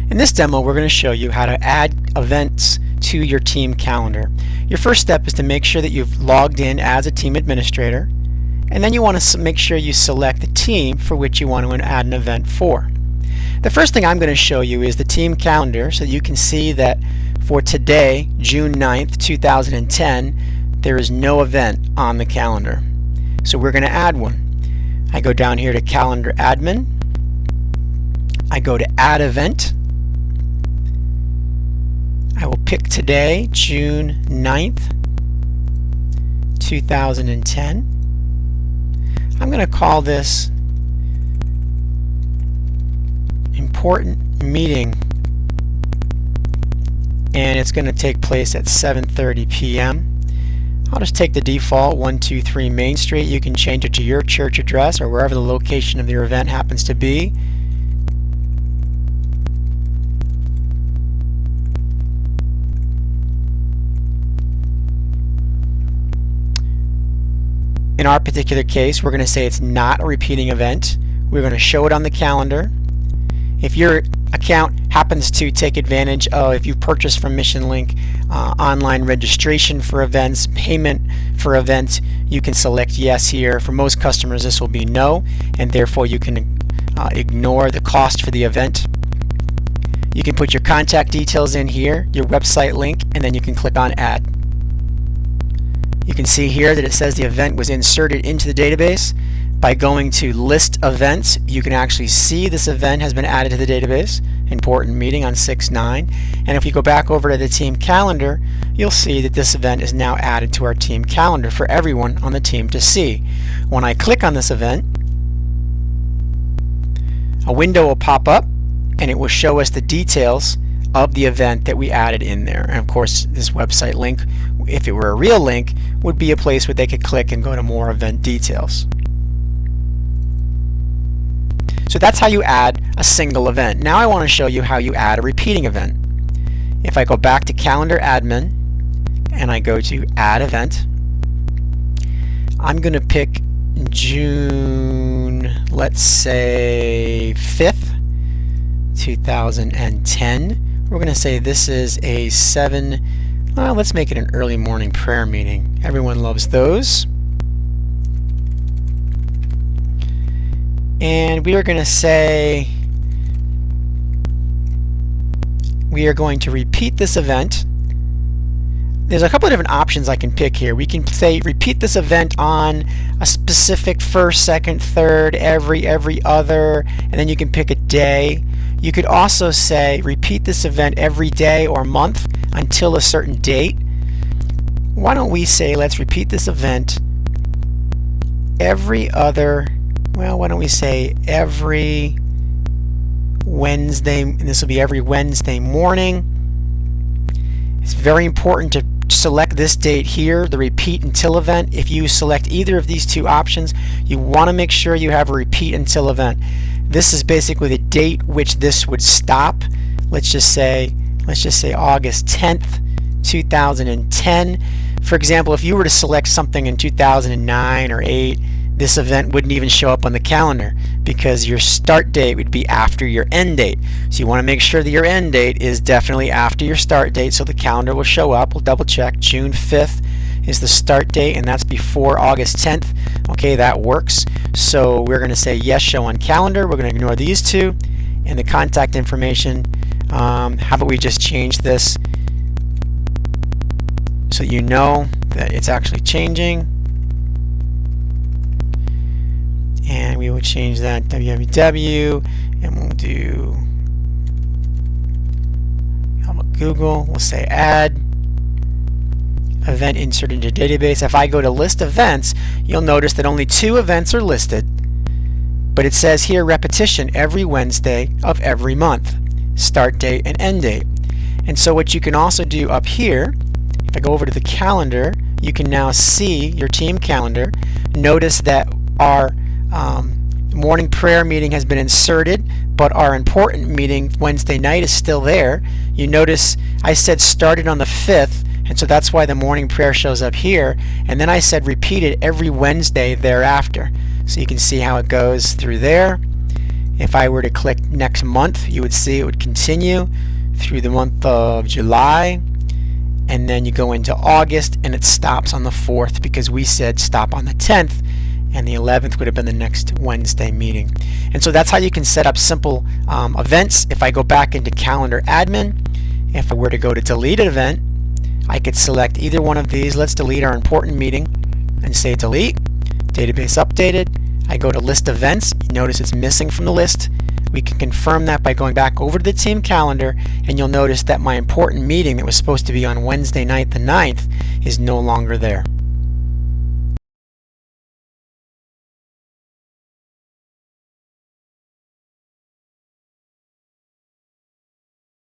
In this demo, we're going to show you how to add events to your team calendar. Your first step is to make sure that you've logged in as a team administrator, and then you want to make sure you select the team for which you want to add an event for. The first thing I'm going to show you is the team calendar, so that you can see that for today, June 9th, 2010, there is no event on the calendar. So we're going to add one. I go down here to Calendar Admin. I go to Add Event. I will pick today, June 9th, 2010. I'm going to call this Important Meeting, and it's going to take place at 7:30 p.m. I'll just take the default 123 Main Street. You can change it to your church address or wherever the location of your event happens to be. In our particular case, we're going to say it's not a repeating event. We're going to show it on the calendar. If your account happens to take advantage of, if you purchase from MissionLink, online registration for events, payment for events, you can select yes here. For most customers, this will be no, and therefore you can ignore the cost for the event. You can put your contact details in here, your website link, and then you can click on Add. You can see here that it says the event was inserted into the database. By going to List Events, you can actually see this event has been added to the database, Important Meeting on 6/9. And if you go back over to the team calendar, you'll see that this event is now added to our team calendar for everyone on the team to see. When I click on this event, a window will pop up and it will show us the details of the event that we added in there. And of course, this website link, if it were a real link, would be a place where they could click and go to more event details. So that's how you add a single event. Now I want to show you how you add a repeating event. If I go back to Calendar Admin and I go to Add Event, I'm going to pick June, let's say 5th, 2010. We're going to say this is a let's make it an early morning prayer meeting. Everyone loves those. And we are going to say we are going to repeat this event. There's a couple of different options I can pick here. We can say repeat this event on a specific first, second, third, every other, and then you can pick a day. You could also say repeat this event every day or month until a certain date. Why don't we say let's repeat this event every other, well, why don't we say every Wednesday, and this will be every Wednesday morning. It's very important to select this date here, the repeat until event. If you select either of these two options, you want to make sure you have a repeat until event. This is basically the date which this would stop. Let's just say August 10th, 2010. For example, if you were to select something in 2009 or 8, this event wouldn't even show up on the calendar because your start date would be after your end date. So you want to make sure that your end date is definitely after your start date, so the calendar will show up. We'll double check. June 5th is the start date, and that's before August 10th. Okay, that works. So we're going to say yes, show on calendar. We're going to ignore these two. And the contact information, how about we just change this so you know that it's actually changing. And we will change that www, and we'll do Google. We'll say add event inserted into database. If I go to list events, you'll notice that only 2 events are listed, but it says here repetition every Wednesday of every month, start date and end date. And so what you can also do up here, if I go over to the calendar, you can now see your team calendar. Notice that our morning prayer meeting has been inserted, but our important meeting Wednesday night is still there. You notice I said started on the 5th, and so that's why the morning prayer shows up here, and then I said repeated every Wednesday thereafter. So you can see how it goes through there. If I were to click next month, you would see it would continue through the month of July, and then you go into August and it stops on the 4th because we said stop on the 10th, and the 11th would have been the next Wednesday meeting. And so that's how you can set up simple events. If I go back into Calendar Admin, if I were to go to Delete an Event, I could select either one of these. Let's delete our important meeting and say delete. Database updated. I go to List Events. You notice it's missing from the list. We can confirm that by going back over to the team calendar, and you'll notice that my important meeting that was supposed to be on Wednesday night the 9th is no longer there.